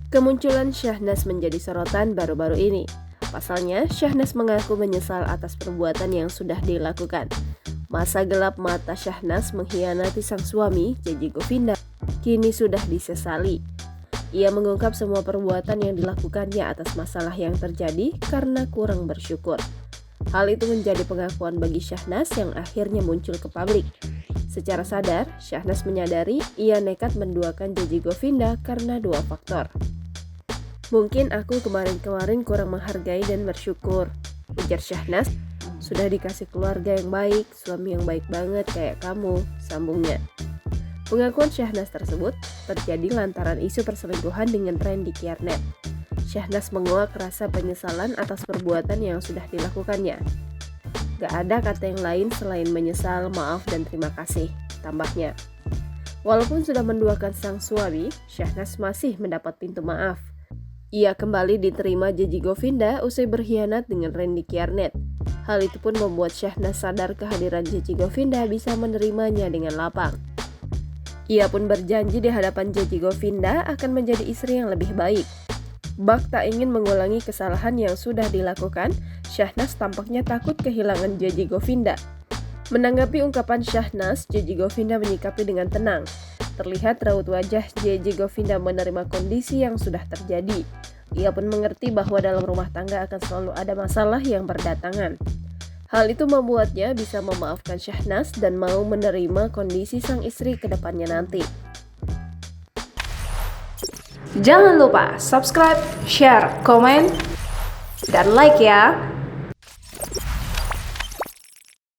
Kemunculan Syahnas menjadi sorotan baru-baru ini. Pasalnya, Syahnas mengaku menyesal atas perbuatan yang sudah dilakukan. Masa gelap mata Syahnas mengkhianati sang suami, JJ Govinda, kini sudah disesali. Ia mengungkap semua perbuatan yang dilakukannya atas masalah yang terjadi karena kurang bersyukur. Hal itu menjadi pengakuan bagi Syahnas yang akhirnya muncul ke publik. Secara sadar, Syahnas menyadari ia nekat menduakan JJ Govinda karena dua faktor. Mungkin aku kemarin-kemarin kurang menghargai dan bersyukur, ujar Syahnas. Sudah dikasih keluarga yang baik, suami yang baik banget kayak kamu, sambungnya. Pengakuan Syahnas tersebut terjadi lantaran isu perselingkuhan dengan Randy Kiernet. Syahnas menguak rasa penyesalan atas perbuatan yang sudah dilakukannya. Gak ada kata yang lain selain menyesal, maaf, dan terima kasih, tambahnya. Walaupun sudah menduakan sang suami, Syahnas masih mendapat pintu maaf. Ia kembali diterima JJ Govinda usai berkhianat dengan Randy Kiernet. Hal itu pun membuat Syahnas sadar kehadiran JJ Govinda bisa menerimanya dengan lapang. Ia pun berjanji di hadapan JJ Govinda akan menjadi istri yang lebih baik. Bak tak ingin mengulangi kesalahan yang sudah dilakukan, Syahnas tampaknya takut kehilangan JJ Govinda. Menanggapi ungkapan Syahnas, JJ Govinda menyikapi dengan tenang. Terlihat raut wajah JJ Govinda menerima kondisi yang sudah terjadi. Ia pun mengerti bahwa dalam rumah tangga akan selalu ada masalah yang berdatangan. Hal itu membuatnya bisa memaafkan Syahnas dan mau menerima kondisi sang istri ke depannya nanti. Jangan lupa subscribe, share, komen, dan like ya!